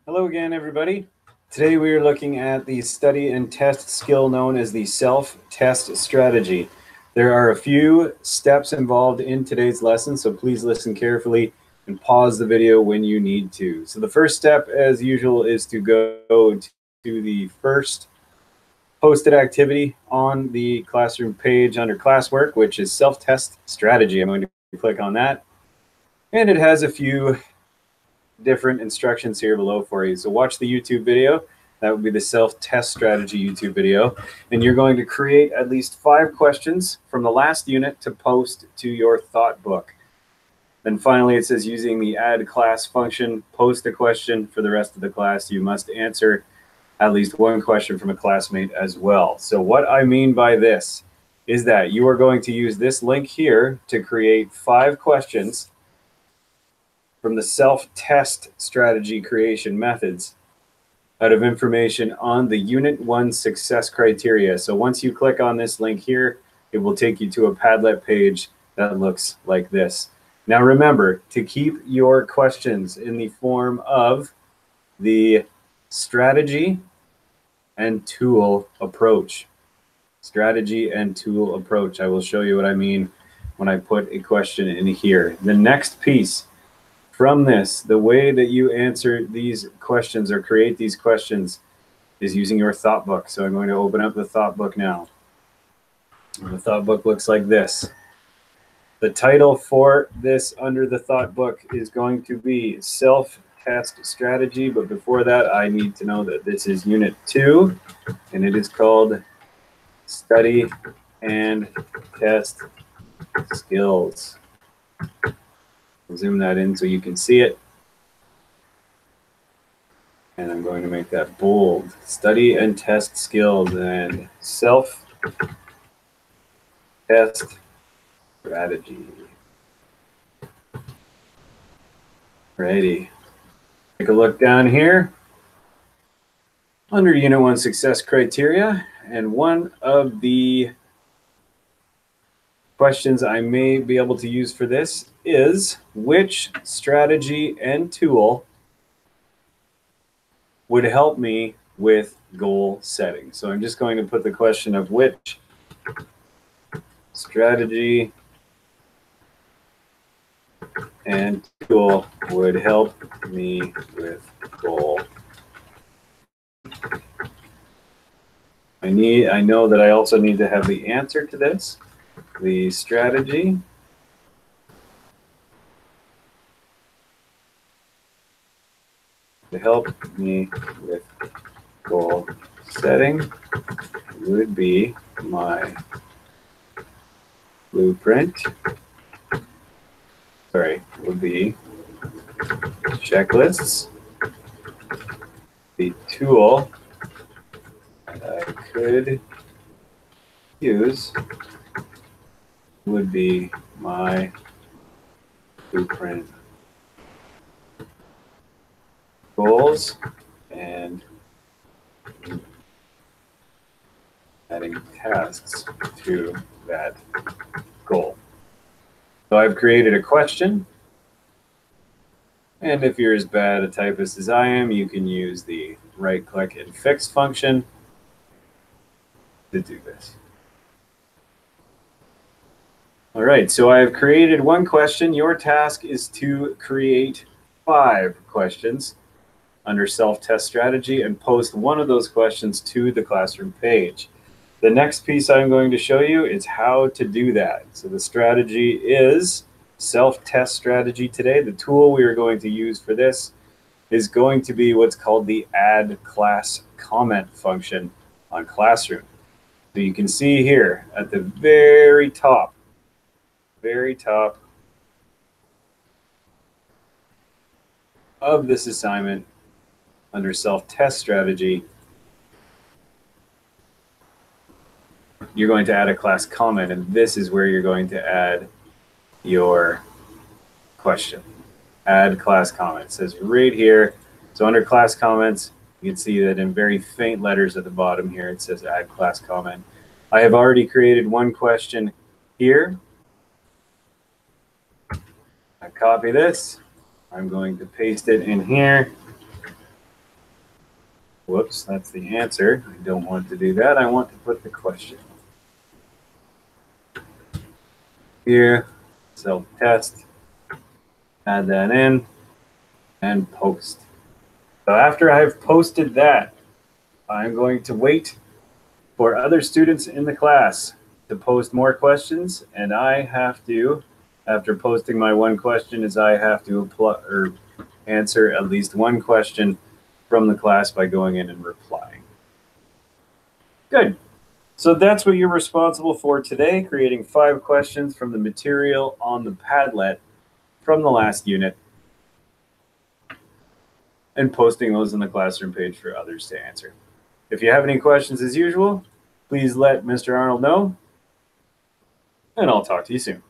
Hello again, everybody. Today we are looking at the study and test skill known as the self-test strategy. There are a few steps involved in today's lesson, so please listen carefully and pause the video when you need to. So the first step, as usual, is to go to the first posted activity on the classroom page under classwork, which is self-test strategy. I'm going to click on that, and it has a few different instructions here below for you. So watch the YouTube video. That would be the self-test strategy YouTube video. And you're going to create at least 5 questions from the last unit to post to your thought book. Then finally, it says using the add class function, post a question for the rest of the class. You must answer at least 1 question from a classmate as well. So what I mean by this is that you are going to use this link here to create 5 questions from the self-test strategy creation methods out of information on the Unit 1 success criteria. So once you click on this link here, it will take you to a Padlet page that looks like this. Now remember to keep your questions in the form of the strategy and tool approach. Strategy and tool approach. I will show you what I mean when I put a question in here. The next piece from this, the way that you answer these questions or create these questions is using your thought book. So I'm going to open up the thought book now. And the thought book looks like this. The title for this under the thought book is going to be self-test strategy. But before that, I need to know that this is Unit 2, and it is called Study and Test Skills. Zoom that in so you can see it. And I'm going to make that bold. Study and test skills and self-test strategy. Righty. Take a look down here under Unit 1 success criteria. And one of the questions I may be able to use for this is which strategy and tool would help me with goal setting. So I'm just going to put the question of which strategy and tool would help me with goal. I know that I also need to have the answer to this. The strategy to help me with goal setting would be my blueprint. Sorry, would be checklists. The tool that I could use would be my blueprint. Goals and adding tasks to that goal. So I've created a question, and if you're as bad a typist as I am, you can use the right-click and fix function to do this. All right, so I have created 1 question. Your task is to create 5 questions under self-test strategy and post one of those questions to the classroom page. The next piece I'm going to show you is how to do that. So the strategy is self-test strategy today. The tool we are going to use for this is going to be what's called the add class comment function on Classroom. So you can see here at the very top of this assignment under self-test strategy, you're going to add a class comment, and this is where you're going to add your question. Add class comment. It says right here. So under class comments, you can see that in very faint letters at the bottom here, it says add class comment. I have already created 1 question here. I copy this. I'm going to paste it in here. Whoops, that's the answer. I don't want to do that. I want to put the question here. Self-test. Add that in and post. So after I've posted that, I'm going to wait for other students in the class to post more questions, and I have to, after posting my one question, I have to apply or answer at least one question from the class by going in and replying. Good. So that's what you're responsible for today, creating 5 questions from the material on the Padlet from the last unit and posting those on the classroom page for others to answer. If you have any questions as usual, please let Mr. Arnold know, and I'll talk to you soon.